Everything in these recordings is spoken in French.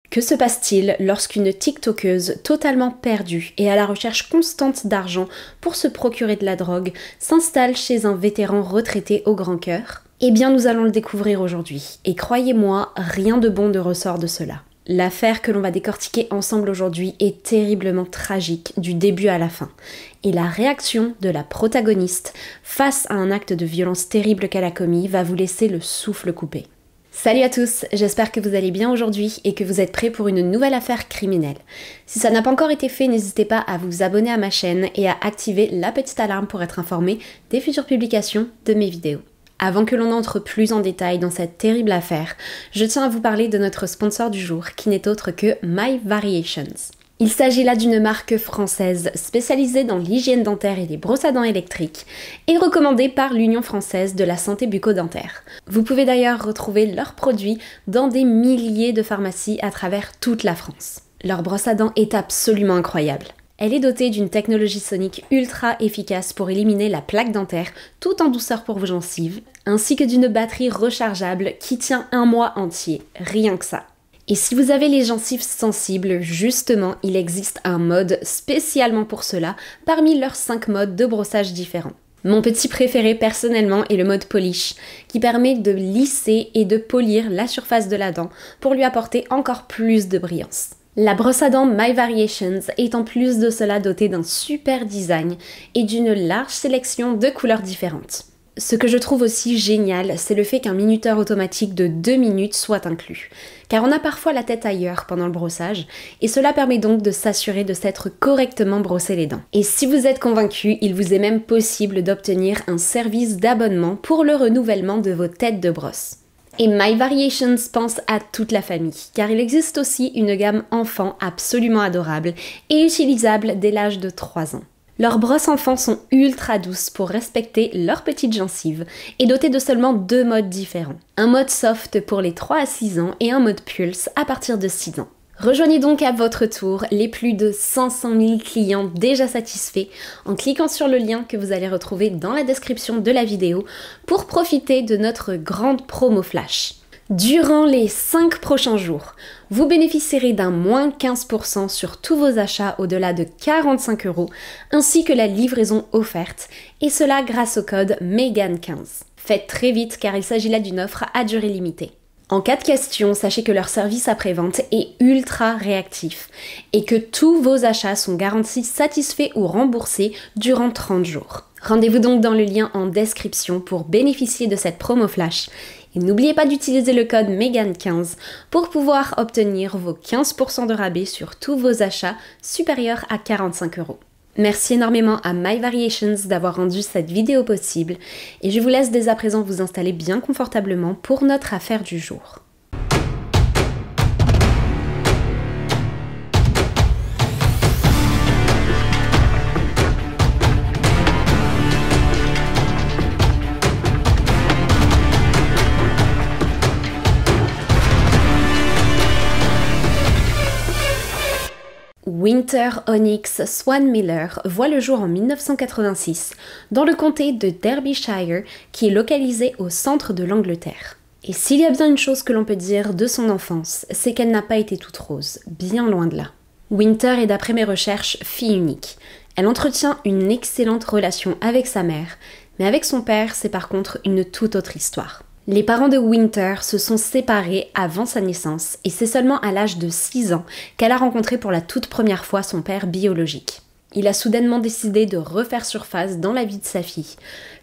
Que se passe-t-il lorsqu'une TikTokeuse totalement perdue et à la recherche constante d'argent pour se procurer de la drogue s'installe chez un vétéran retraité au grand cœur? Eh bien, nous allons le découvrir aujourd'hui. Et croyez-moi, rien de bon ne ressort de cela. L'affaire que l'on va décortiquer ensemble aujourd'hui est terriblement tragique du début à la fin. Et la réaction de la protagoniste face à un acte de violence terrible qu'elle a commis va vous laisser le souffle coupé. Salut à tous, j'espère que vous allez bien aujourd'hui et que vous êtes prêts pour une nouvelle affaire criminelle. Si ça n'a pas encore été fait, n'hésitez pas à vous abonner à ma chaîne et à activer la petite alarme pour être informé des futures publications de mes vidéos. Avant que l'on entre plus en détail dans cette terrible affaire, je tiens à vous parler de notre sponsor du jour qui n'est autre que My Variations. Il s'agit là d'une marque française spécialisée dans l'hygiène dentaire et les brosses à dents électriques et recommandée par l'Union française de la santé bucco-dentaire. Vous pouvez d'ailleurs retrouver leurs produits dans des milliers de pharmacies à travers toute la France. Leur brosse à dents est absolument incroyable. Elle est dotée d'une technologie sonique ultra efficace pour éliminer la plaque dentaire tout en douceur pour vos gencives, ainsi que d'une batterie rechargeable qui tient un mois entier, rien que ça. Et si vous avez les gencives sensibles, justement, il existe un mode spécialement pour cela parmi leurs 5 modes de brossage différents. Mon petit préféré personnellement est le mode polish, qui permet de lisser et de polir la surface de la dent pour lui apporter encore plus de brillance. La brosse à dents My Variations est en plus de cela dotée d'un super design et d'une large sélection de couleurs différentes. Ce que je trouve aussi génial, c'est le fait qu'un minuteur automatique de 2 minutes soit inclus, car on a parfois la tête ailleurs pendant le brossage, et cela permet donc de s'assurer de s'être correctement brossé les dents. Et si vous êtes convaincu, il vous est même possible d'obtenir un service d'abonnement pour le renouvellement de vos têtes de brosse. Et My Variations pense à toute la famille, car il existe aussi une gamme enfant absolument adorable et utilisable dès l'âge de 3 ans. Leurs brosses enfants sont ultra douces pour respecter leurs petites gencives et dotées de seulement 2 modes différents. Un mode soft pour les 3 à 6 ans et un mode pulse à partir de 6 ans. Rejoignez donc à votre tour les plus de 500 000 clients déjà satisfaits en cliquant sur le lien que vous allez retrouver dans la description de la vidéo pour profiter de notre grande promo flash. Durant les 5 prochains jours, vous bénéficierez d'un moins 15% sur tous vos achats au-delà de 45 € ainsi que la livraison offerte et cela grâce au code MEGAN15. Faites très vite car il s'agit là d'une offre à durée limitée. En cas de question, sachez que leur service après-vente est ultra réactif et que tous vos achats sont garantis satisfaits ou remboursés durant 30 jours. Rendez-vous donc dans le lien en description pour bénéficier de cette promo flash. Et n'oubliez pas d'utiliser le code MEGAN15 pour pouvoir obtenir vos 15% de rabais sur tous vos achats supérieurs à 45 €. Merci énormément à My Variations d'avoir rendu cette vidéo possible et je vous laisse dès à présent vous installer bien confortablement pour notre affaire du jour. Winter Onyx Swan Miller voit le jour en 1986 dans le comté de Derbyshire qui est localisé au centre de l'Angleterre. Et s'il y a bien une chose que l'on peut dire de son enfance, c'est qu'elle n'a pas été toute rose, bien loin de là. Winter est d'après mes recherches fille unique. Elle entretient une excellente relation avec sa mère, mais avec son père c'est par contre une toute autre histoire. Les parents de Winter se sont séparés avant sa naissance et c'est seulement à l'âge de 6 ans qu'elle a rencontré pour la toute première fois son père biologique. Il a soudainement décidé de refaire surface dans la vie de sa fille,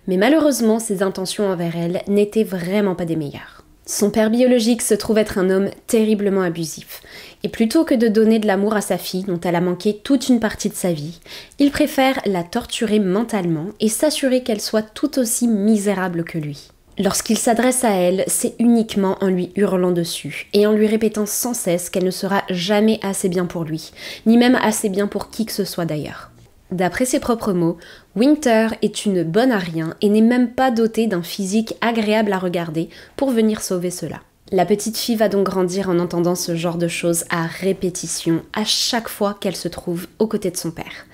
mais malheureusement ses intentions envers elle n'étaient vraiment pas des meilleures. Son père biologique se trouve être un homme terriblement abusif, et plutôt que de donner de l'amour à sa fille dont elle a manqué toute une partie de sa vie, il préfère la torturer mentalement et s'assurer qu'elle soit tout aussi misérable que lui. Lorsqu'il s'adresse à elle, c'est uniquement en lui hurlant dessus et en lui répétant sans cesse qu'elle ne sera jamais assez bien pour lui, ni même assez bien pour qui que ce soit d'ailleurs. D'après ses propres mots, Winter est une bonne à rien et n'est même pas dotée d'un physique agréable à regarder pour venir sauver cela. La petite fille va donc grandir en entendant ce genre de choses à répétition à chaque fois qu'elle se trouve aux côtés de son père,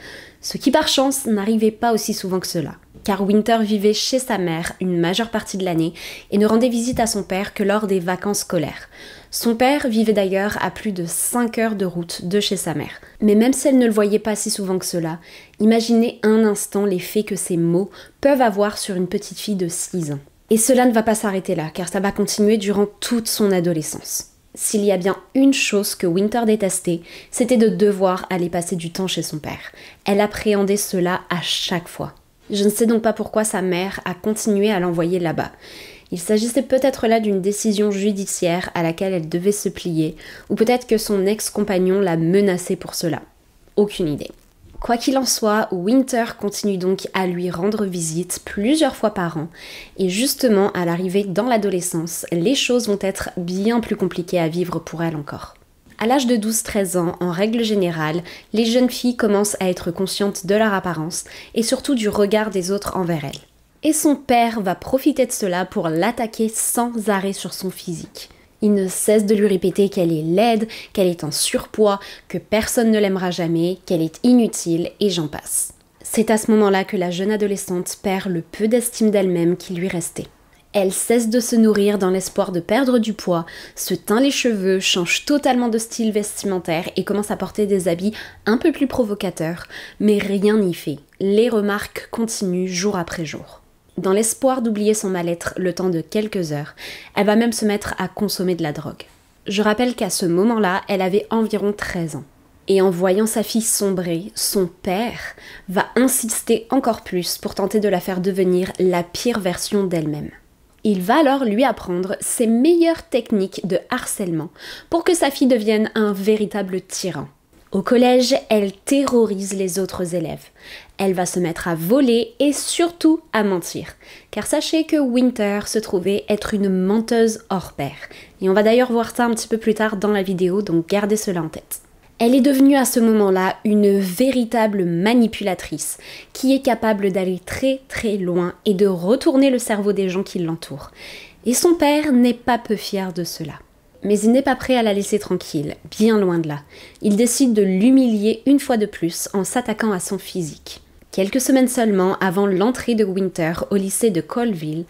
ce qui par chance n'arrivait pas aussi souvent que cela. car Winter vivait chez sa mère une majeure partie de l'année et ne rendait visite à son père que lors des vacances scolaires. Son père vivait d'ailleurs à plus de 5 heures de route de chez sa mère. Mais même si elle ne le voyait pas si souvent que cela, imaginez un instant l'effet que ces mots peuvent avoir sur une petite fille de 6 ans. Et cela ne va pas s'arrêter là, car ça va continuer durant toute son adolescence. S'il y a bien une chose que Winter détestait, c'était de devoir aller passer du temps chez son père. Elle appréhendait cela à chaque fois. Je ne sais donc pas pourquoi sa mère a continué à l'envoyer là-bas. Il s'agissait peut-être là d'une décision judiciaire à laquelle elle devait se plier, ou peut-être que son ex-compagnon l'a menacée pour cela. Aucune idée. Quoi qu'il en soit, Winter continue donc à lui rendre visite plusieurs fois par an, et justement à l'arrivée dans l'adolescence, les choses vont être bien plus compliquées à vivre pour elle encore. À l'âge de 12-13 ans, en règle générale, les jeunes filles commencent à être conscientes de leur apparence, et surtout du regard des autres envers elles. Et son père va profiter de cela pour l'attaquer sans arrêt sur son physique. Il ne cesse de lui répéter qu'elle est laide, qu'elle est en surpoids, que personne ne l'aimera jamais, qu'elle est inutile, et j'en passe. C'est à ce moment-là que la jeune adolescente perd le peu d'estime d'elle-même qui lui restait. Elle cesse de se nourrir dans l'espoir de perdre du poids, se teint les cheveux, change totalement de style vestimentaire et commence à porter des habits un peu plus provocateurs, mais rien n'y fait. Les remarques continuent jour après jour. Dans l'espoir d'oublier son mal-être le temps de quelques heures, elle va même se mettre à consommer de la drogue. Je rappelle qu'à ce moment-là, elle avait environ 13 ans. Et en voyant sa fille sombrer, son père va insister encore plus pour tenter de la faire devenir la pire version d'elle-même. Il va alors lui apprendre ses meilleures techniques de harcèlement pour que sa fille devienne un véritable tyran. Au collège, elle terrorise les autres élèves. Elle va se mettre à voler et surtout à mentir. Car sachez que Winter se trouvait être une menteuse hors pair. Et on va d'ailleurs voir ça un petit peu plus tard dans la vidéo, donc gardez cela en tête. Elle est devenue à ce moment-là une véritable manipulatrice qui est capable d'aller très très loin et de retourner le cerveau des gens qui l'entourent. Et son père n'est pas peu fier de cela. Mais il n'est pas prêt à la laisser tranquille, bien loin de là. Il décide de l'humilier une fois de plus en s'attaquant à son physique. Quelques semaines seulement avant l'entrée de Winter au lycée de Colville,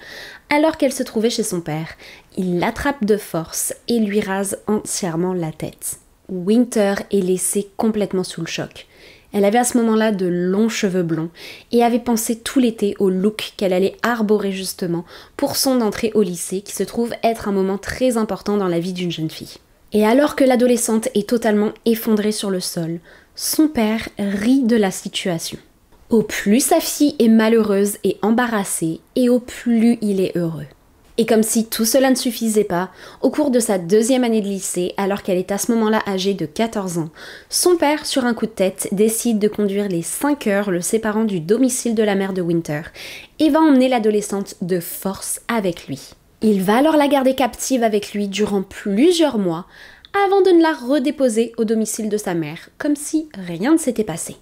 alors qu'elle se trouvait chez son père, il l'attrape de force et lui rase entièrement la tête. Winter est laissée complètement sous le choc. Elle avait à ce moment-là de longs cheveux blonds et avait pensé tout l'été au look qu'elle allait arborer justement pour son entrée au lycée qui se trouve être un moment très important dans la vie d'une jeune fille. Et alors que l'adolescente est totalement effondrée sur le sol, son père rit de la situation. Au plus sa fille est malheureuse et embarrassée, et au plus il est heureux. Et comme si tout cela ne suffisait pas, au cours de sa 2e année de lycée, alors qu'elle est à ce moment-là âgée de 14 ans, son père, sur un coup de tête, décide de conduire les 5 heures le séparant du domicile de la mère de Winter et va emmener l'adolescente de force avec lui. Il va alors la garder captive avec lui durant plusieurs mois avant de la redéposer au domicile de sa mère, comme si rien ne s'était passé.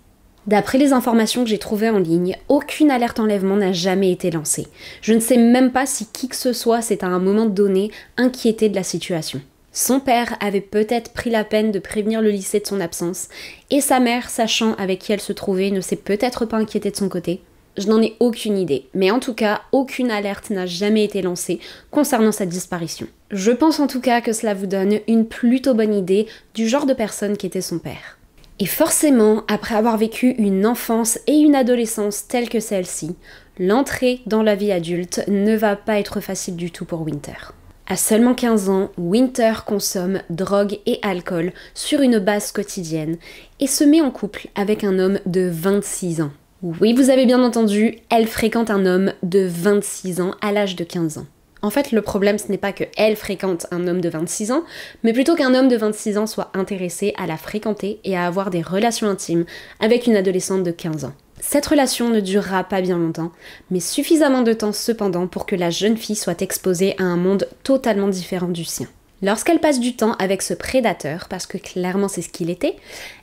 D'après les informations que j'ai trouvées en ligne, aucune alerte enlèvement n'a jamais été lancée. Je ne sais même pas si qui que ce soit s'est à un moment donné inquiété de la situation. Son père avait peut-être pris la peine de prévenir le lycée de son absence, et sa mère, sachant avec qui elle se trouvait, ne s'est peut-être pas inquiétée de son côté. Je n'en ai aucune idée, mais en tout cas, aucune alerte n'a jamais été lancée concernant sa disparition. Je pense en tout cas que cela vous donne une plutôt bonne idée du genre de personne qu'était son père. Et forcément, après avoir vécu une enfance et une adolescence telles que celle-ci, l'entrée dans la vie adulte ne va pas être facile du tout pour Winter. À seulement 15 ans, Winter consomme drogue et alcool sur une base quotidienne et se met en couple avec un homme de 26 ans. Oui, vous avez bien entendu, elle fréquente un homme de 26 ans à l'âge de 15 ans. En fait, le problème, ce n'est pas qu'elle fréquente un homme de 26 ans, mais plutôt qu'un homme de 26 ans soit intéressé à la fréquenter et à avoir des relations intimes avec une adolescente de 15 ans. Cette relation ne durera pas bien longtemps, mais suffisamment de temps cependant pour que la jeune fille soit exposée à un monde totalement différent du sien. Lorsqu'elle passe du temps avec ce prédateur, parce que clairement c'est ce qu'il était,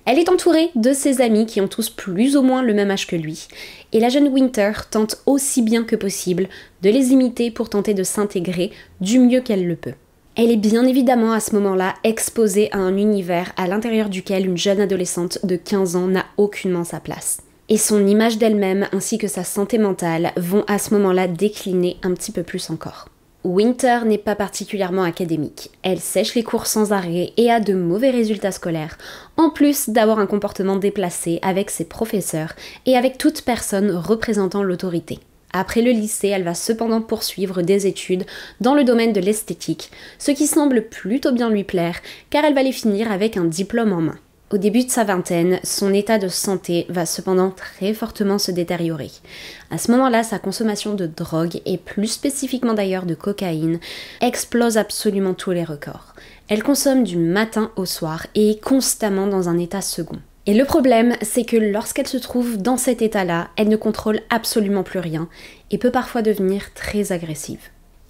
elle est entourée de ses amis qui ont tous plus ou moins le même âge que lui, et la jeune Winter tente aussi bien que possible de les imiter pour tenter de s'intégrer du mieux qu'elle le peut. Elle est bien évidemment à ce moment-là exposée à un univers à l'intérieur duquel une jeune adolescente de 15 ans n'a aucunement sa place. Et son image d'elle-même ainsi que sa santé mentale vont à ce moment-là décliner un petit peu plus encore. Winter n'est pas particulièrement académique. Elle sèche les cours sans arrêt et a de mauvais résultats scolaires, en plus d'avoir un comportement déplacé avec ses professeurs et avec toute personne représentant l'autorité. Après le lycée, elle va cependant poursuivre des études dans le domaine de l'esthétique, ce qui semble plutôt bien lui plaire car elle va les finir avec un diplôme en main. Au début de sa vingtaine, son état de santé va cependant très fortement se détériorer. À ce moment-là, sa consommation de drogue, et plus spécifiquement d'ailleurs de cocaïne, explose absolument tous les records. Elle consomme du matin au soir et est constamment dans un état second. Et le problème, c'est que lorsqu'elle se trouve dans cet état-là, elle ne contrôle absolument plus rien et peut parfois devenir très agressive.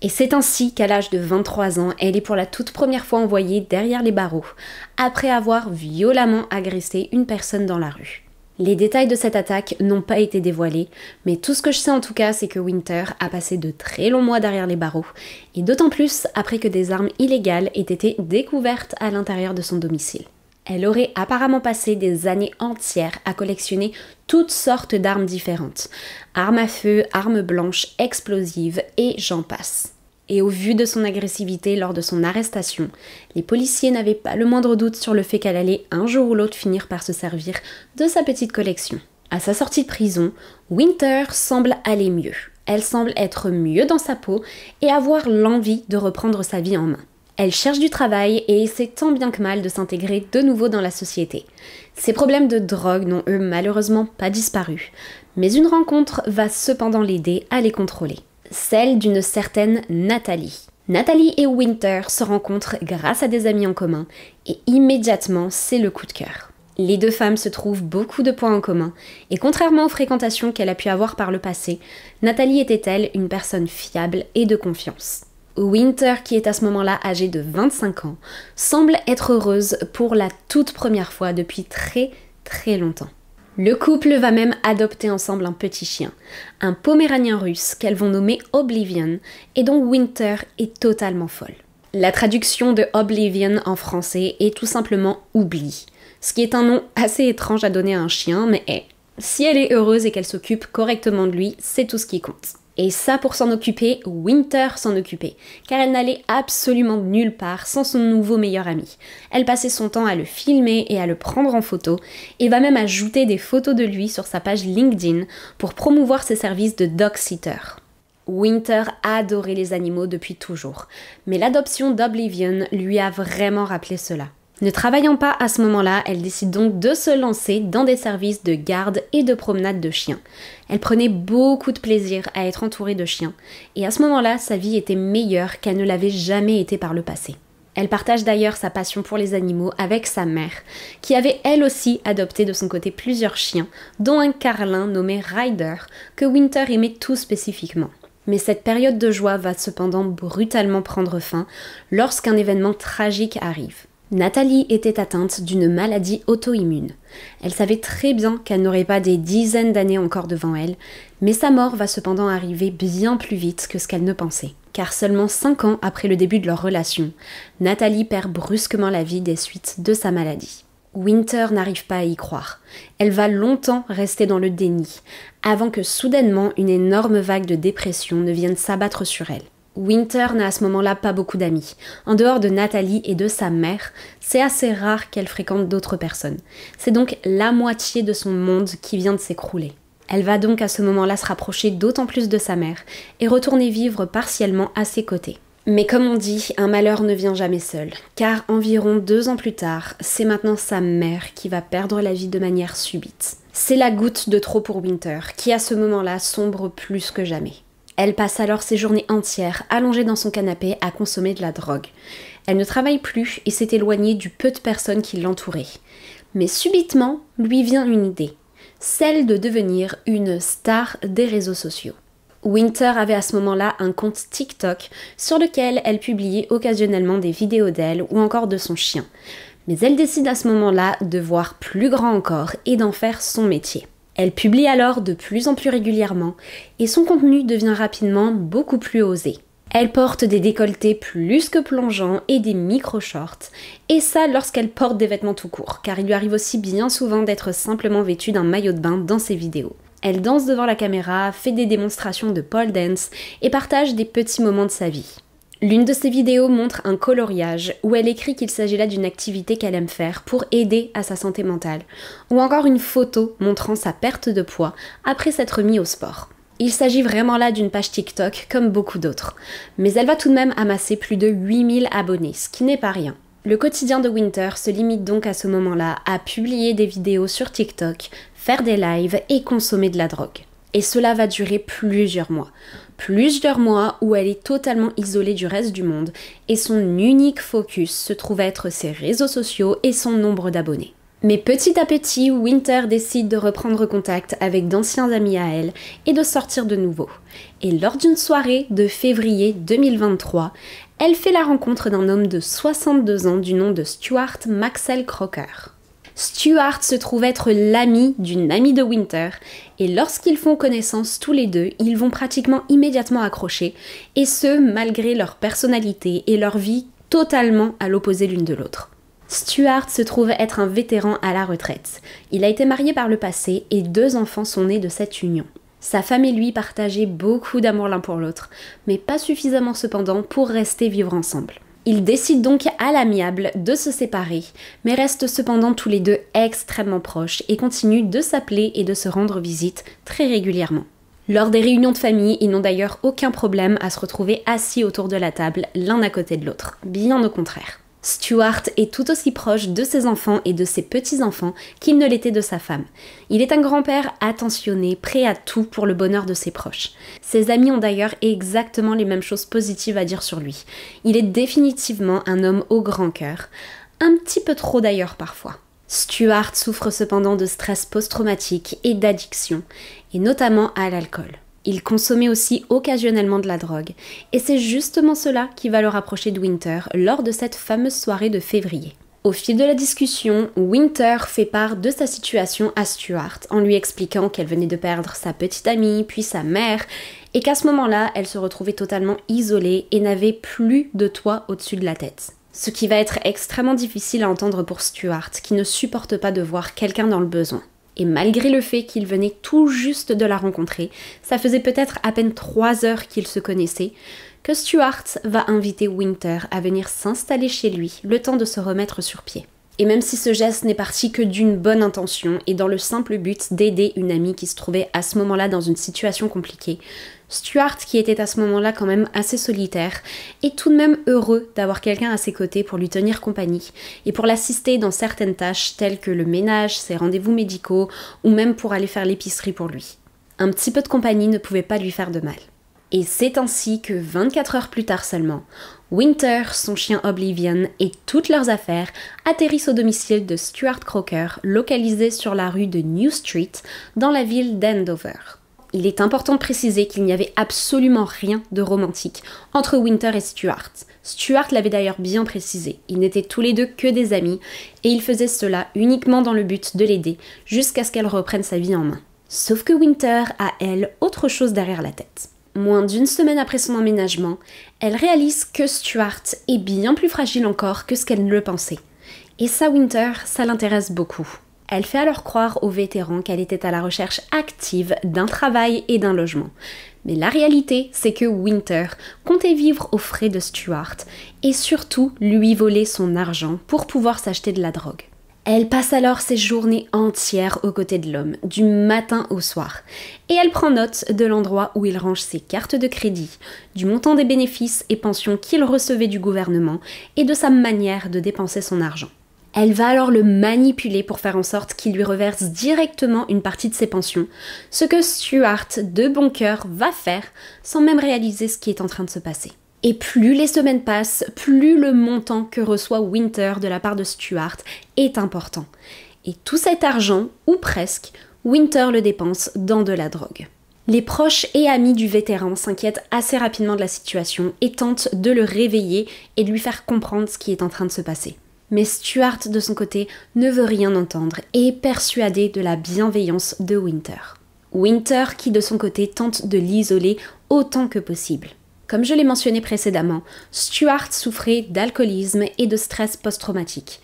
Et c'est ainsi qu'à l'âge de 23 ans, elle est pour la toute première fois envoyée derrière les barreaux, après avoir violemment agressé une personne dans la rue. Les détails de cette attaque n'ont pas été dévoilés, mais tout ce que je sais en tout cas, c'est que Winter a passé de très longs mois derrière les barreaux, et d'autant plus après que des armes illégales aient été découvertes à l'intérieur de son domicile. Elle aurait apparemment passé des années entières à collectionner toutes sortes d'armes différentes. Armes à feu, armes blanches, explosives et j'en passe. Et au vu de son agressivité lors de son arrestation, les policiers n'avaient pas le moindre doute sur le fait qu'elle allait un jour ou l'autre finir par se servir de sa petite collection. À sa sortie de prison, Winter semble aller mieux. Elle semble être mieux dans sa peau et avoir l'envie de reprendre sa vie en main. Elle cherche du travail et essaie tant bien que mal de s'intégrer de nouveau dans la société. Ses problèmes de drogue n'ont eux malheureusement pas disparu, mais une rencontre va cependant l'aider à les contrôler. Celle d'une certaine Nathalie. Nathalie et Winter se rencontrent grâce à des amis en commun et immédiatement c'est le coup de cœur. Les deux femmes se trouvent beaucoup de points en commun et contrairement aux fréquentations qu'elle a pu avoir par le passé, Nathalie était-elle une personne fiable et de confiance. Winter, qui est à ce moment-là âgée de 25 ans, semble être heureuse pour la toute première fois depuis très très longtemps. Le couple va même adopter ensemble un petit chien, un poméranien russe qu'elles vont nommer Oblivion et dont Winter est totalement folle. La traduction de Oblivion en français est tout simplement oubli, ce qui est un nom assez étrange à donner à un chien, mais si elle est heureuse et qu'elle s'occupe correctement de lui, c'est tout ce qui compte. Et ça, pour s'en occuper, Winter s'en occupait, car elle n'allait absolument nulle part sans son nouveau meilleur ami. Elle passait son temps à le filmer et à le prendre en photo, et va même ajouter des photos de lui sur sa page LinkedIn pour promouvoir ses services de dog-sitter. Winter adorait les animaux depuis toujours, mais l'adoption d'Oblivion lui a vraiment rappelé cela. Ne travaillant pas à ce moment-là, elle décide donc de se lancer dans des services de garde et de promenade de chiens. Elle prenait beaucoup de plaisir à être entourée de chiens, et à ce moment-là, sa vie était meilleure qu'elle ne l'avait jamais été par le passé. Elle partage d'ailleurs sa passion pour les animaux avec sa mère, qui avait elle aussi adopté de son côté plusieurs chiens, dont un carlin nommé Ryder, que Winter aimait tout spécifiquement. Mais cette période de joie va cependant brutalement prendre fin lorsqu'un événement tragique arrive. Nathalie était atteinte d'une maladie auto-immune. Elle savait très bien qu'elle n'aurait pas des dizaines d'années encore devant elle, mais sa mort va cependant arriver bien plus vite que ce qu'elle ne pensait. Car seulement 5 ans après le début de leur relation, Nathalie perd brusquement la vie des suites de sa maladie. Winter n'arrive pas à y croire. Elle va longtemps rester dans le déni, avant que soudainement une énorme vague de dépression ne vienne s'abattre sur elle. Winter n'a à ce moment-là pas beaucoup d'amis. En dehors de Nathalie et de sa mère, c'est assez rare qu'elle fréquente d'autres personnes. C'est donc la moitié de son monde qui vient de s'écrouler. Elle va donc à ce moment-là se rapprocher d'autant plus de sa mère et retourner vivre partiellement à ses côtés. Mais comme on dit, un malheur ne vient jamais seul, car environ 2 ans plus tard, c'est maintenant sa mère qui va perdre la vie de manière subite. C'est la goutte de trop pour Winter, qui à ce moment-là sombre plus que jamais. Elle passe alors ses journées entières allongée dans son canapé à consommer de la drogue. Elle ne travaille plus et s'est éloignée du peu de personnes qui l'entouraient. Mais subitement, lui vient une idée, celle de devenir une star des réseaux sociaux. Winter avait à ce moment-là un compte TikTok sur lequel elle publiait occasionnellement des vidéos d'elle ou encore de son chien. Mais elle décide à ce moment-là de voir plus grand encore et d'en faire son métier. Elle publie alors de plus en plus régulièrement et son contenu devient rapidement beaucoup plus osé. Elle porte des décolletés plus que plongeants et des micro-shorts, et ça lorsqu'elle porte des vêtements tout court, car il lui arrive aussi bien souvent d'être simplement vêtue d'un maillot de bain dans ses vidéos. Elle danse devant la caméra, fait des démonstrations de pole dance et partage des petits moments de sa vie. L'une de ses vidéos montre un coloriage où elle écrit qu'il s'agit là d'une activité qu'elle aime faire pour aider à sa santé mentale, ou encore une photo montrant sa perte de poids après s'être mis au sport. Il s'agit vraiment là d'une page TikTok comme beaucoup d'autres, mais elle va tout de même amasser plus de 8000 abonnés, ce qui n'est pas rien. Le quotidien de Winter se limite donc à ce moment-là à publier des vidéos sur TikTok, faire des lives et consommer de la drogue. Et cela va durer plusieurs mois. Plusieurs mois où elle est totalement isolée du reste du monde et son unique focus se trouve à être ses réseaux sociaux et son nombre d'abonnés. Mais petit à petit, Winter décide de reprendre contact avec d'anciens amis à elle et de sortir de nouveau. Et lors d'une soirée de février 2023, elle fait la rencontre d'un homme de 62 ans du nom de Stuart Maxwell Crocker. Stuart se trouve être l'ami d'une amie de Winter, et lorsqu'ils font connaissance tous les deux, ils vont pratiquement immédiatement accrocher, et ce malgré leur personnalité et leur vie totalement à l'opposé l'une de l'autre. Stuart se trouve être un vétéran à la retraite. Il a été marié par le passé et 2 enfants sont nés de cette union. Sa femme et lui partageaient beaucoup d'amour l'un pour l'autre, mais pas suffisamment cependant pour rester vivre ensemble. Ils décident donc à l'amiable de se séparer, mais restent cependant tous les deux extrêmement proches et continuent de s'appeler et de se rendre visite très régulièrement. Lors des réunions de famille, ils n'ont d'ailleurs aucun problème à se retrouver assis autour de la table, l'un à côté de l'autre, bien au contraire. Stuart est tout aussi proche de ses enfants et de ses petits-enfants qu'il ne l'était de sa femme. Il est un grand-père attentionné, prêt à tout pour le bonheur de ses proches. Ses amis ont d'ailleurs exactement les mêmes choses positives à dire sur lui. Il est définitivement un homme au grand cœur, un petit peu trop d'ailleurs parfois. Stuart souffre cependant de stress post-traumatique et d'addiction, et notamment à l'alcool. Il consommait aussi occasionnellement de la drogue, et c'est justement cela qui va le rapprocher de Winter lors de cette fameuse soirée de février. Au fil de la discussion, Winter fait part de sa situation à Stuart en lui expliquant qu'elle venait de perdre sa petite amie, puis sa mère, et qu'à ce moment-là, elle se retrouvait totalement isolée et n'avait plus de toit au-dessus de la tête. Ce qui va être extrêmement difficile à entendre pour Stuart, qui ne supporte pas de voir quelqu'un dans le besoin. Et malgré le fait qu'il venait tout juste de la rencontrer, ça faisait peut-être à peine 3 heures qu'ils se connaissaient, que Stuart va inviter Winter à venir s'installer chez lui, le temps de se remettre sur pied. Et même si ce geste n'est parti que d'une bonne intention et dans le simple but d'aider une amie qui se trouvait à ce moment-là dans une situation compliquée, Stuart, qui était à ce moment-là quand même assez solitaire, est tout de même heureux d'avoir quelqu'un à ses côtés pour lui tenir compagnie et pour l'assister dans certaines tâches telles que le ménage, ses rendez-vous médicaux ou même pour aller faire l'épicerie pour lui. Un petit peu de compagnie ne pouvait pas lui faire de mal. Et c'est ainsi que 24 heures plus tard seulement, Winter, son chien Oblivion et toutes leurs affaires atterrissent au domicile de Stuart Crocker, localisé sur la rue de New Street, dans la ville d'Andover. Il est important de préciser qu'il n'y avait absolument rien de romantique entre Winter et Stuart. Stuart l'avait d'ailleurs bien précisé, ils n'étaient tous les deux que des amis et ils faisaient cela uniquement dans le but de l'aider jusqu'à ce qu'elle reprenne sa vie en main. Sauf que Winter a, elle, autre chose derrière la tête. Moins d'1 semaine après son emménagement, elle réalise que Stuart est bien plus fragile encore que ce qu'elle ne le pensait. Et ça, Winter, ça l'intéresse beaucoup. Elle fait alors croire aux vétérans qu'elle était à la recherche active d'un travail et d'un logement. Mais la réalité, c'est que Winter comptait vivre aux frais de Stuart et surtout lui voler son argent pour pouvoir s'acheter de la drogue. Elle passe alors ses journées entières aux côtés de l'homme, du matin au soir. Et elle prend note de l'endroit où il range ses cartes de crédit, du montant des bénéfices et pensions qu'il recevait du gouvernement et de sa manière de dépenser son argent. Elle va alors le manipuler pour faire en sorte qu'il lui reverse directement une partie de ses pensions, ce que Stuart, de bon cœur, va faire sans même réaliser ce qui est en train de se passer. Et plus les semaines passent, plus le montant que reçoit Winter de la part de Stuart est important. Et tout cet argent, ou presque, Winter le dépense dans de la drogue. Les proches et amis du vétéran s'inquiètent assez rapidement de la situation et tentent de le réveiller et de lui faire comprendre ce qui est en train de se passer. Mais Stuart, de son côté, ne veut rien entendre et est persuadé de la bienveillance de Winter. Winter qui, de son côté, tente de l'isoler autant que possible. Comme je l'ai mentionné précédemment, Stuart souffrait d'alcoolisme et de stress post-traumatique.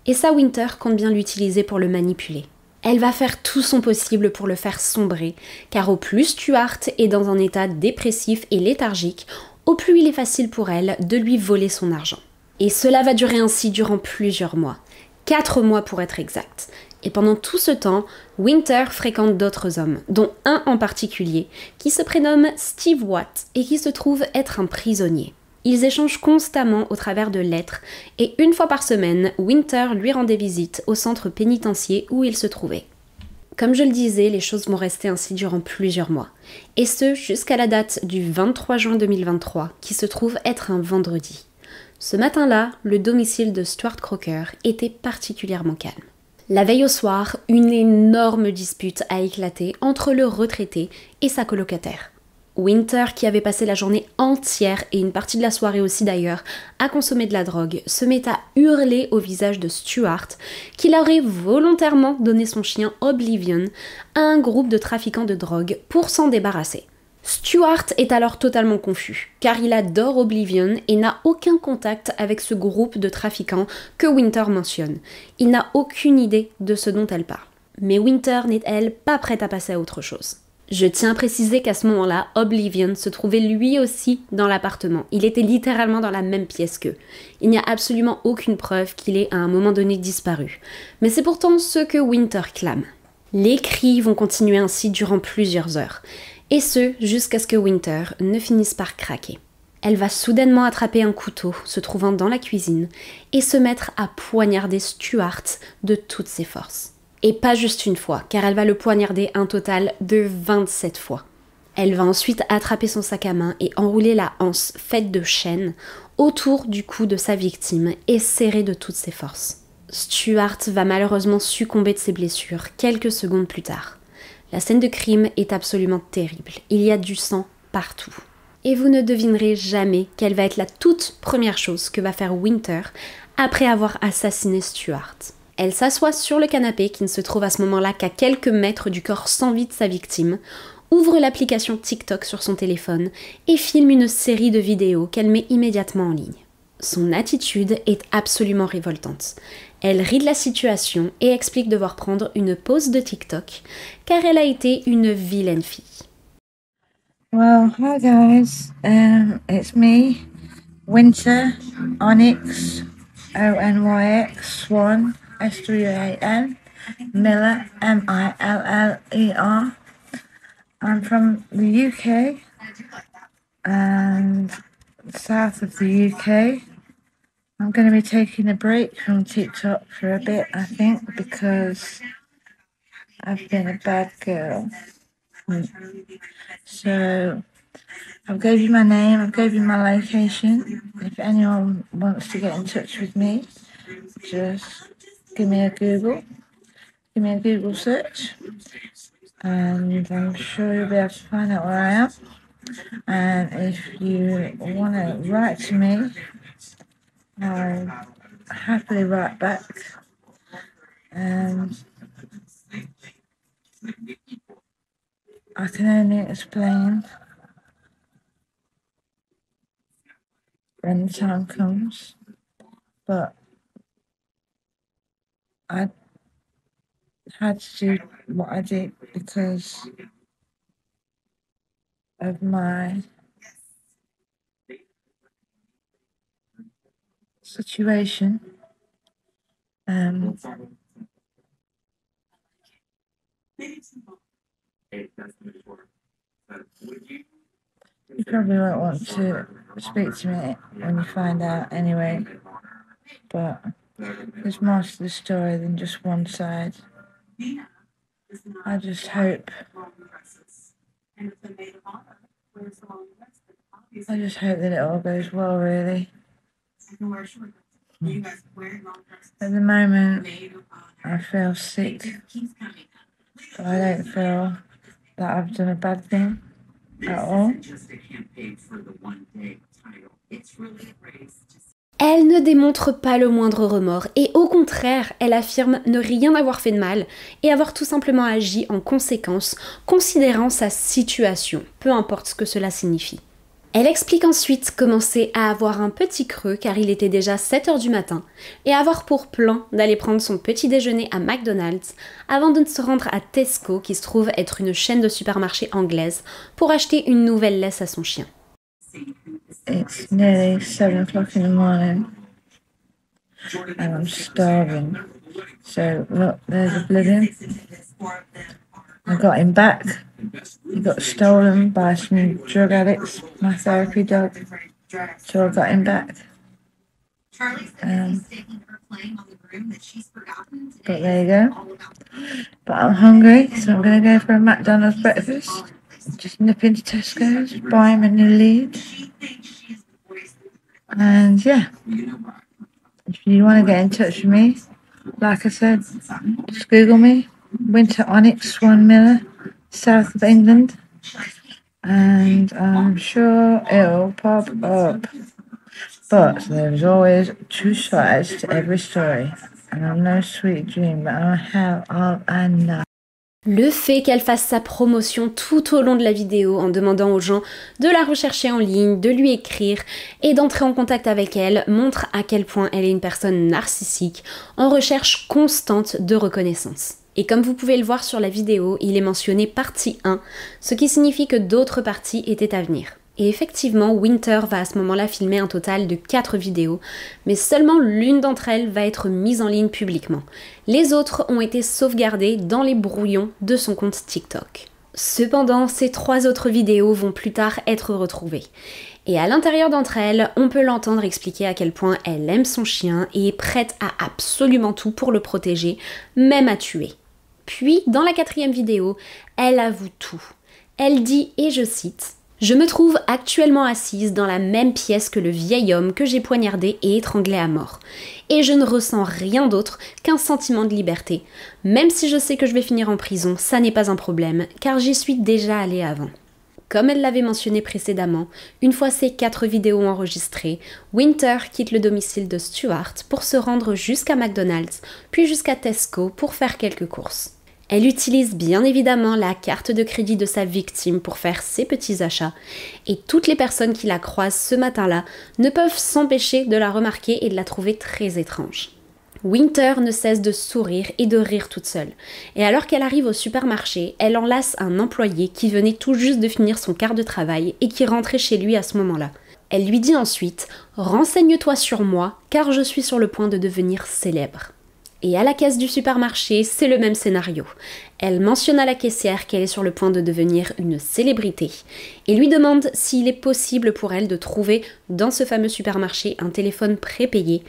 Et ça, Winter compte bien l'utiliser pour le manipuler. Elle va faire tout son possible pour le faire sombrer, car au plus Stuart est dans un état dépressif et léthargique, au plus il est facile pour elle de lui voler son argent. Et cela va durer ainsi durant plusieurs mois. 4 mois pour être exact. Et pendant tout ce temps, Winter fréquente d'autres hommes, dont un en particulier, qui se prénomme Steve Watt et qui se trouve être un prisonnier. Ils échangent constamment au travers de lettres, et une fois par semaine, Winter lui rendait visite au centre pénitentiaire où il se trouvait. Comme je le disais, les choses vont rester ainsi durant plusieurs mois, et ce jusqu'à la date du 23 juin 2023, qui se trouve être un vendredi. Ce matin-là, le domicile de Stuart Crocker était particulièrement calme. La veille au soir, une énorme dispute a éclaté entre le retraité et sa colocataire. Winter, qui avait passé la journée entière et une partie de la soirée aussi d'ailleurs, à consommer de la drogue, se met à hurler au visage de Stuart qu'il aurait volontairement donné son chien Oblivion à un groupe de trafiquants de drogue pour s'en débarrasser. Stuart est alors totalement confus, car il adore Oblivion et n'a aucun contact avec ce groupe de trafiquants que Winter mentionne. Il n'a aucune idée de ce dont elle parle. Mais Winter n'est, elle, pas prête à passer à autre chose. Je tiens à préciser qu'à ce moment-là, Oblivion se trouvait lui aussi dans l'appartement. Il était littéralement dans la même pièce qu'eux. Il n'y a absolument aucune preuve qu'il ait à un moment donné disparu. Mais c'est pourtant ce que Winter clame. Les cris vont continuer ainsi durant plusieurs heures. Et ce, jusqu'à ce que Winter ne finisse par craquer. Elle va soudainement attraper un couteau se trouvant dans la cuisine et se mettre à poignarder Stuart de toutes ses forces. Et pas juste une fois, car elle va le poignarder un total de 27 fois. Elle va ensuite attraper son sac à main et enrouler la anse faite de chaînes autour du cou de sa victime et serrer de toutes ses forces. Stuart va malheureusement succomber de ses blessures quelques secondes plus tard. La scène de crime est absolument terrible. Il y a du sang partout. Et vous ne devinerez jamais quelle va être la toute première chose que va faire Winter après avoir assassiné Stuart. Elle s'assoit sur le canapé qui ne se trouve à ce moment-là qu'à quelques mètres du corps sans vie de sa victime, ouvre l'application TikTok sur son téléphone et filme une série de vidéos qu'elle met immédiatement en ligne. Son attitude est absolument révoltante. Elle rit de la situation et explique devoir prendre une pause de TikTok car elle a été une vilaine fille. Well, hi guys, it's me, Winter, Onyx, ONYX, Swan, S3AN, Miller, MILLER. I'm from the UK and south of the UK. I'm going to be taking a break from TikTok for a bit, I think, because I've been a bad girl. So, I've gave you my name, I've gave you my location. If anyone wants to get in touch with me, just give me a Google search, and I'm sure you'll be able to find out where I am. And if you want to write to me, I'll happily write back. And I can only explain when the time comes, but I had to do what I did because of my situation. You probably won't want to speak to me when you find out anyway, but there's more to the story than just one side. I just hope that it all goes well, really. At the moment, I feel sick, but I don't feel that I've done a bad thing at all. Elle ne démontre pas le moindre remords et au contraire, elle affirme ne rien avoir fait de mal et avoir tout simplement agi en conséquence, considérant sa situation, peu importe ce que cela signifie. Elle explique ensuite commencer à avoir un petit creux car il était déjà 7 h du matin et avoir pour plan d'aller prendre son petit déjeuner à McDonald's avant de se rendre à Tesco qui se trouve être une chaîne de supermarchés anglaise pour acheter une nouvelle laisse à son chien. It's nearly 7 o'clock in the morning and I'm starving. So look, there's Oblivion. I got him back. He got stolen by some drug addicts, my therapy dog. So I got him back. But there you go. But I'm hungry, so I'm going to go for a McDonald's breakfast. Just nip into Tesco's, buy him a new lead. And yeah, if you want to get in touch with me, like I said, just Google me. Winter Onyx, Swan Miller, south of England, and I'm sure it'll pop up. But there's always two sides to every story, and I'm no sweet dream, but I'm hell of a night. Le fait qu'elle fasse sa promotion tout au long de la vidéo en demandant aux gens de la rechercher en ligne, de lui écrire et d'entrer en contact avec elle montre à quel point elle est une personne narcissique en recherche constante de reconnaissance. Et comme vous pouvez le voir sur la vidéo, il est mentionné partie 1, ce qui signifie que d'autres parties étaient à venir. Et effectivement, Winter va à ce moment-là filmer un total de 4 vidéos, mais seulement l'une d'entre elles va être mise en ligne publiquement. Les autres ont été sauvegardées dans les brouillons de son compte TikTok. Cependant, ces 3 autres vidéos vont plus tard être retrouvées. Et à l'intérieur d'entre elles, on peut l'entendre expliquer à quel point elle aime son chien et est prête à absolument tout pour le protéger, même à tuer. Puis, dans la 4e vidéo, elle avoue tout. Elle dit, et je cite, « Je me trouve actuellement assise dans la même pièce que le vieil homme que j'ai poignardé et étranglé à mort. Et je ne ressens rien d'autre qu'un sentiment de liberté. Même si je sais que je vais finir en prison, ça n'est pas un problème, car j'y suis déjà allée avant. » Comme elle l'avait mentionné précédemment, une fois ces 4 vidéos enregistrées, Winter quitte le domicile de Stuart pour se rendre jusqu'à McDonald's, puis jusqu'à Tesco pour faire quelques courses. Elle utilise bien évidemment la carte de crédit de sa victime pour faire ses petits achats, et toutes les personnes qui la croisent ce matin-là ne peuvent s'empêcher de la remarquer et de la trouver très étrange. Winter ne cesse de sourire et de rire toute seule. Et alors qu'elle arrive au supermarché, elle enlace un employé qui venait tout juste de finir son quart de travail et qui rentrait chez lui à ce moment-là. Elle lui dit ensuite « Renseigne-toi sur moi, car je suis sur le point de devenir célèbre ». Et à la caisse du supermarché, c'est le même scénario. Elle mentionne à la caissière qu'elle est sur le point de devenir une célébrité et lui demande s'il est possible pour elle de trouver dans ce fameux supermarché un téléphone prépayé,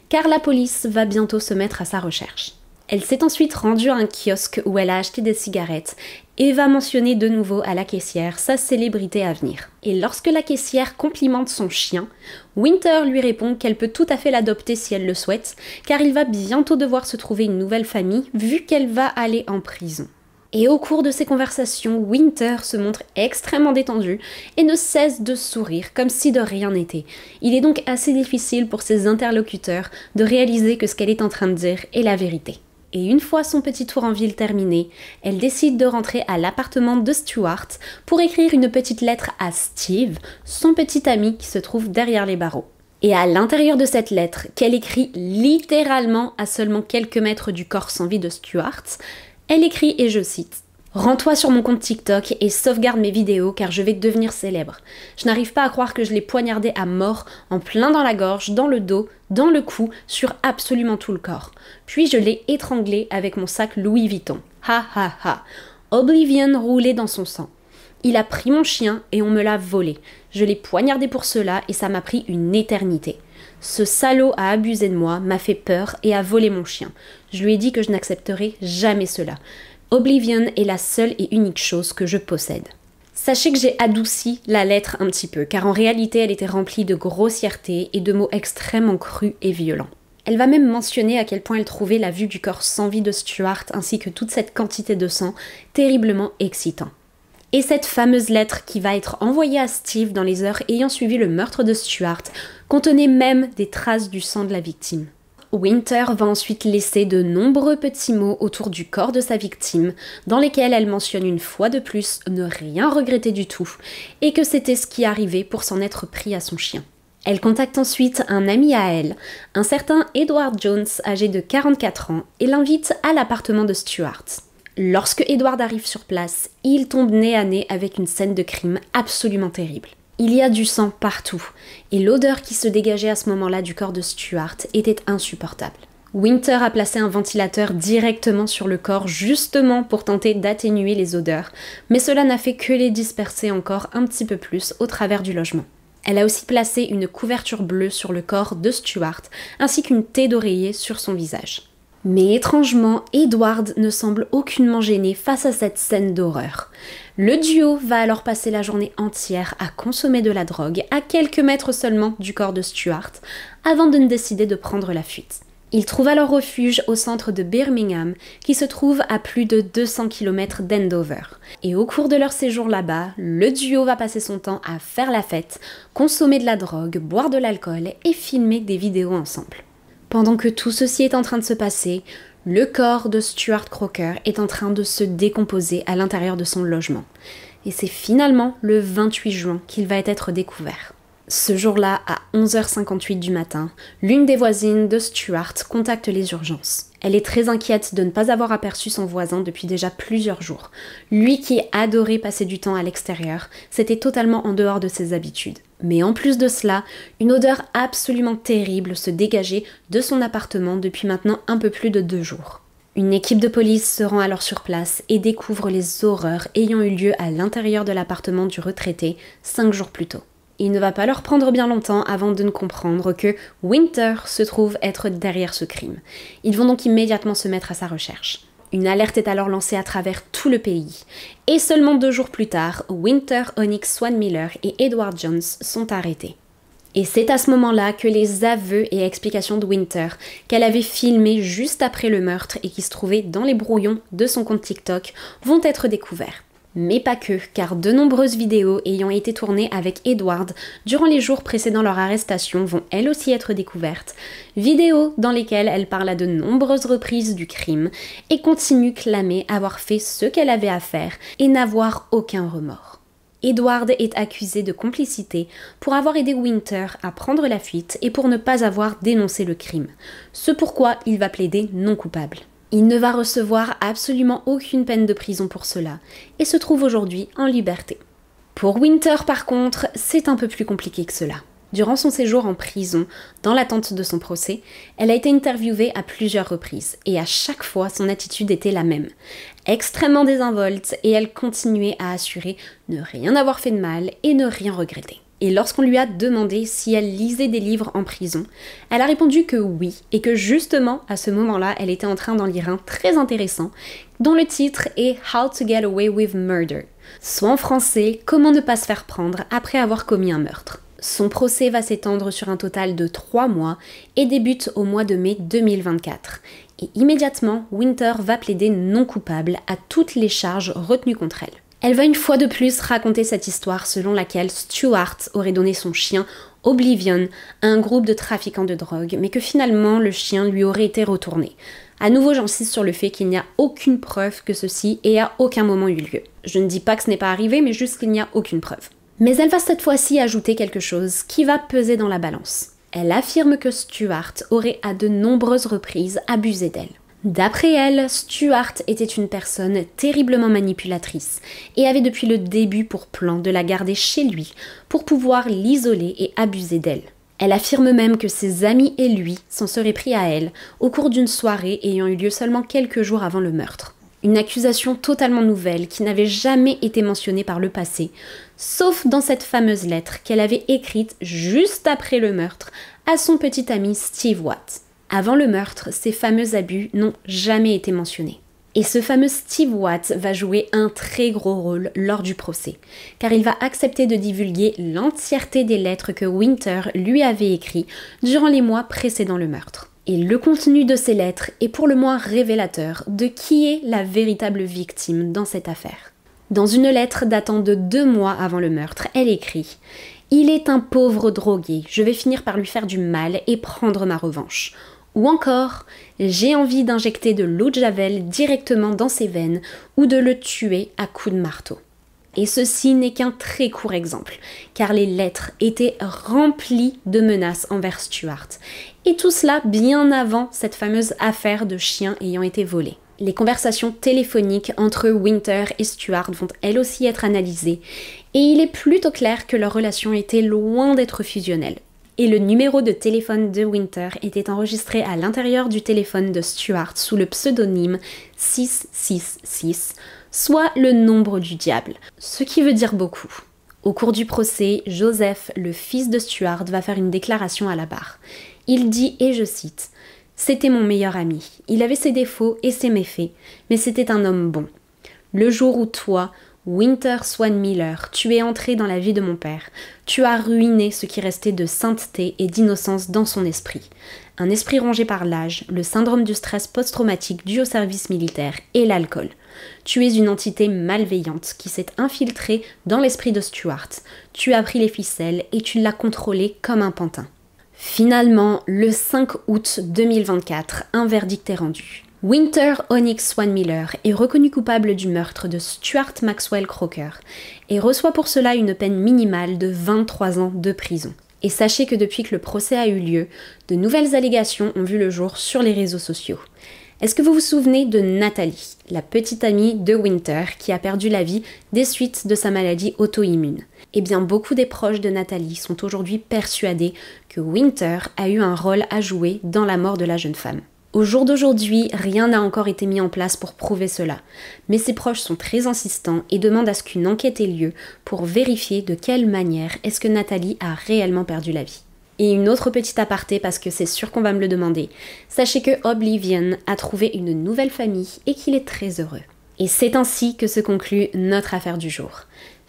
car la police va bientôt se mettre à sa recherche. Elle s'est ensuite rendue à un kiosque où elle a acheté des cigarettes et va mentionner de nouveau à la caissière sa célébrité à venir. Et lorsque la caissière complimente son chien, Winter lui répond qu'elle peut tout à fait l'adopter si elle le souhaite, car il va bientôt devoir se trouver une nouvelle famille vu qu'elle va aller en prison. Et au cours de ces conversations, Winter se montre extrêmement détendu et ne cesse de sourire comme si de rien n'était. Il est donc assez difficile pour ses interlocuteurs de réaliser que ce qu'elle est en train de dire est la vérité. Et une fois son petit tour en ville terminé, elle décide de rentrer à l'appartement de Stuart pour écrire une petite lettre à Steve, son petit ami qui se trouve derrière les barreaux. Et à l'intérieur de cette lettre, qu'elle écrit littéralement à seulement quelques mètres du corps sans vie de Stuart, elle écrit, et je cite, « Rends-toi sur mon compte TikTok et sauvegarde mes vidéos car je vais devenir célèbre. Je n'arrive pas à croire que je l'ai poignardé à mort, en plein dans la gorge, dans le dos, dans le cou, sur absolument tout le corps. Puis je l'ai étranglé avec mon sac Louis Vuitton. Ha ha ha. Oblivion roulait dans son sang. Il a pris mon chien et on me l'a volé. Je l'ai poignardé pour cela et ça m'a pris une éternité. Ce salaud a abusé de moi, m'a fait peur et a volé mon chien. Je lui ai dit que je n'accepterai jamais cela. Oblivion est la seule et unique chose que je possède. » Sachez que j'ai adouci la lettre un petit peu, car en réalité elle était remplie de grossièreté et de mots extrêmement crus et violents. Elle va même mentionner à quel point elle trouvait la vue du corps sans vie de Stuart ainsi que toute cette quantité de sang terriblement excitant. Et cette fameuse lettre qui va être envoyée à Steve dans les heures ayant suivi le meurtre de Stuart contenait même des traces du sang de la victime. Winter va ensuite laisser de nombreux petits mots autour du corps de sa victime, dans lesquels elle mentionne une fois de plus ne rien regretter du tout, et que c'était ce qui arrivait pour s'en être pris à son chien. Elle contacte ensuite un ami à elle, un certain Edward Jones, âgé de 44 ans, et l'invite à l'appartement de Stuart. Lorsque Edward arrive sur place, il tombe nez à nez avec une scène de crime absolument terrible. Il y a du sang partout, et l'odeur qui se dégageait à ce moment-là du corps de Stuart était insupportable. Winter a placé un ventilateur directement sur le corps justement pour tenter d'atténuer les odeurs, mais cela n'a fait que les disperser encore un petit peu plus au travers du logement. Elle a aussi placé une couverture bleue sur le corps de Stuart, ainsi qu'une taie d'oreiller sur son visage. Mais étrangement, Edward ne semble aucunement gêné face à cette scène d'horreur. Le duo va alors passer la journée entière à consommer de la drogue à quelques mètres seulement du corps de Stuart, avant de décider de prendre la fuite. Ils trouvent alors refuge au centre de Birmingham, qui se trouve à plus de 200 km d'Andover. Et au cours de leur séjour là-bas, le duo va passer son temps à faire la fête, consommer de la drogue, boire de l'alcool et filmer des vidéos ensemble. Pendant que tout ceci est en train de se passer, le corps de Stuart Crocker est en train de se décomposer à l'intérieur de son logement. Et c'est finalement le 28 juin qu'il va être découvert. Ce jour-là, à 11h58 du matin, l'une des voisines de Stuart contacte les urgences. Elle est très inquiète de ne pas avoir aperçu son voisin depuis déjà plusieurs jours. Lui qui adorait passer du temps à l'extérieur, c'était totalement en dehors de ses habitudes. Mais en plus de cela, une odeur absolument terrible se dégageait de son appartement depuis maintenant un peu plus de 2 jours. Une équipe de police se rend alors sur place et découvre les horreurs ayant eu lieu à l'intérieur de l'appartement du retraité 5 jours plus tôt. Il ne va pas leur prendre bien longtemps avant de ne comprendre que Winter se trouve être derrière ce crime. Ils vont donc immédiatement se mettre à sa recherche. Une alerte est alors lancée à travers tout le pays. Et seulement 2 jours plus tard, Winter, Onyx Swan Miller et Edward Jones sont arrêtés. Et c'est à ce moment-là que les aveux et explications de Winter, qu'elle avait filmés juste après le meurtre et qui se trouvaient dans les brouillons de son compte TikTok, vont être découverts. Mais pas que, car de nombreuses vidéos ayant été tournées avec Edward durant les jours précédant leur arrestation vont elles aussi être découvertes, vidéos dans lesquelles elle parle à de nombreuses reprises du crime et continue clamer avoir fait ce qu'elle avait à faire et n'avoir aucun remords. Edward est accusé de complicité pour avoir aidé Winter à prendre la fuite et pour ne pas avoir dénoncé le crime, ce pourquoi il va plaider non coupable. Il ne va recevoir absolument aucune peine de prison pour cela, et se trouve aujourd'hui en liberté. Pour Winter par contre, c'est un peu plus compliqué que cela. Durant son séjour en prison, dans l'attente de son procès, elle a été interviewée à plusieurs reprises, et à chaque fois son attitude était la même. Extrêmement désinvolte, et elle continuait à assurer ne rien avoir fait de mal et ne rien regretter. Et lorsqu'on lui a demandé si elle lisait des livres en prison, elle a répondu que oui, et que justement, à ce moment-là, elle était en train d'en lire un très intéressant, dont le titre est How to Get Away with Murder, soit en français, Comment ne pas se faire prendre après avoir commis un meurtre. Son procès va s'étendre sur un total de 3 mois et débute au mois de mai 2024. Et immédiatement, Winter va plaider non coupable à toutes les charges retenues contre elle. Elle va une fois de plus raconter cette histoire selon laquelle Stuart aurait donné son chien Oblivion à un groupe de trafiquants de drogue, mais que finalement le chien lui aurait été retourné. À nouveau, j'insiste sur le fait qu'il n'y a aucune preuve que ceci ait à aucun moment eu lieu. Je ne dis pas que ce n'est pas arrivé, mais juste qu'il n'y a aucune preuve. Mais elle va cette fois-ci ajouter quelque chose qui va peser dans la balance. Elle affirme que Stuart aurait à de nombreuses reprises abusé d'elle. D'après elle, Stuart était une personne terriblement manipulatrice et avait depuis le début pour plan de la garder chez lui pour pouvoir l'isoler et abuser d'elle. Elle affirme même que ses amis et lui s'en seraient pris à elle au cours d'une soirée ayant eu lieu seulement quelques jours avant le meurtre. Une accusation totalement nouvelle qui n'avait jamais été mentionnée par le passé, sauf dans cette fameuse lettre qu'elle avait écrite juste après le meurtre à son petit ami Steve Watt. Avant le meurtre, ces fameux abus n'ont jamais été mentionnés. Et ce fameux Steve Watt va jouer un très gros rôle lors du procès, car il va accepter de divulguer l'entièreté des lettres que Winter lui avait écrites durant les mois précédant le meurtre. Et le contenu de ces lettres est pour le moins révélateur de qui est la véritable victime dans cette affaire. Dans une lettre datant de 2 mois avant le meurtre, elle écrit « Il est un pauvre drogué, je vais finir par lui faire du mal et prendre ma revanche. Ou encore, j'ai envie d'injecter de l'eau de Javel directement dans ses veines ou de le tuer à coups de marteau. Et ceci n'est qu'un très court exemple, car les lettres étaient remplies de menaces envers Stuart. Et tout cela bien avant cette fameuse affaire de chien ayant été volé. Les conversations téléphoniques entre Winter et Stuart vont elles aussi être analysées, et il est plutôt clair que leur relation était loin d'être fusionnelle. Et le numéro de téléphone de Winter était enregistré à l'intérieur du téléphone de Stuart sous le pseudonyme 666, soit le nombre du diable, ce qui veut dire beaucoup. Au cours du procès, Joseph, le fils de Stuart, va faire une déclaration à la barre. Il dit, et je cite, « C'était mon meilleur ami. Il avait ses défauts et ses méfaits, mais c'était un homme bon. Le jour où toi, Winter Swan Miller, tu es entré dans la vie de mon père, tu as ruiné ce qui restait de sainteté et d'innocence dans son esprit. Un esprit rongé par l'âge, le syndrome du stress post-traumatique dû au service militaire et l'alcool. Tu es une entité malveillante qui s'est infiltrée dans l'esprit de Stuart. Tu as pris les ficelles et tu l'as contrôlé comme un pantin. » Finalement, le 5 août 2024, un verdict est rendu. Winter Onyx Swan Miller est reconnu coupable du meurtre de Stuart Maxwell Croker et reçoit pour cela une peine minimale de 23 ans de prison. Et sachez que depuis que le procès a eu lieu, de nouvelles allégations ont vu le jour sur les réseaux sociaux. Est-ce que vous vous souvenez de Nathalie, la petite amie de Winter qui a perdu la vie des suites de sa maladie auto-immune? Eh bien, beaucoup des proches de Nathalie sont aujourd'hui persuadés que Winter a eu un rôle à jouer dans la mort de la jeune femme. Au jour d'aujourd'hui, rien n'a encore été mis en place pour prouver cela, mais ses proches sont très insistants et demandent à ce qu'une enquête ait lieu pour vérifier de quelle manière est-ce que Nathalie a réellement perdu la vie. Et une autre petite aparté parce que c'est sûr qu'on va me le demander, sachez que Oblivion a trouvé une nouvelle famille et qu'il est très heureux. Et c'est ainsi que se conclut notre affaire du jour.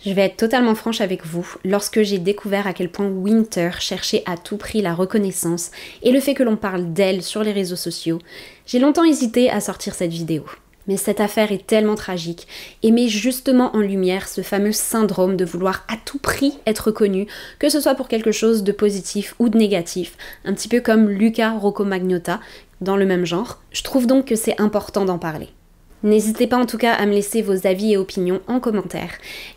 Je vais être totalement franche avec vous, lorsque j'ai découvert à quel point Winter cherchait à tout prix la reconnaissance et le fait que l'on parle d'elle sur les réseaux sociaux, j'ai longtemps hésité à sortir cette vidéo. Mais cette affaire est tellement tragique et met justement en lumière ce fameux syndrome de vouloir à tout prix être connu, que ce soit pour quelque chose de positif ou de négatif, un petit peu comme Luca Rocco-Magnotta dans le même genre. Je trouve donc que c'est important d'en parler. N'hésitez pas en tout cas à me laisser vos avis et opinions en commentaire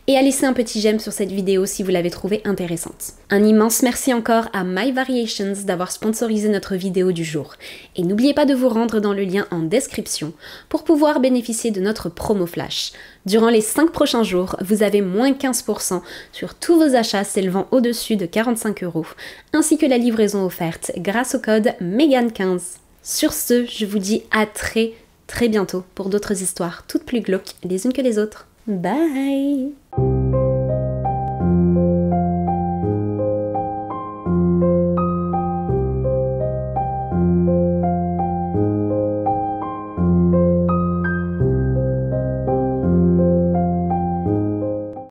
et à laisser un petit j'aime sur cette vidéo si vous l'avez trouvée intéressante. Un immense merci encore à My Variations d'avoir sponsorisé notre vidéo du jour. Et n'oubliez pas de vous rendre dans le lien en description pour pouvoir bénéficier de notre promo flash. Durant les 5 prochains jours, vous avez moins 15% sur tous vos achats s'élevant au-dessus de 45 €, ainsi que la livraison offerte grâce au code MEGAN15. Sur ce, je vous dis à très bientôt pour d'autres histoires toutes plus glauques les unes que les autres. Bye!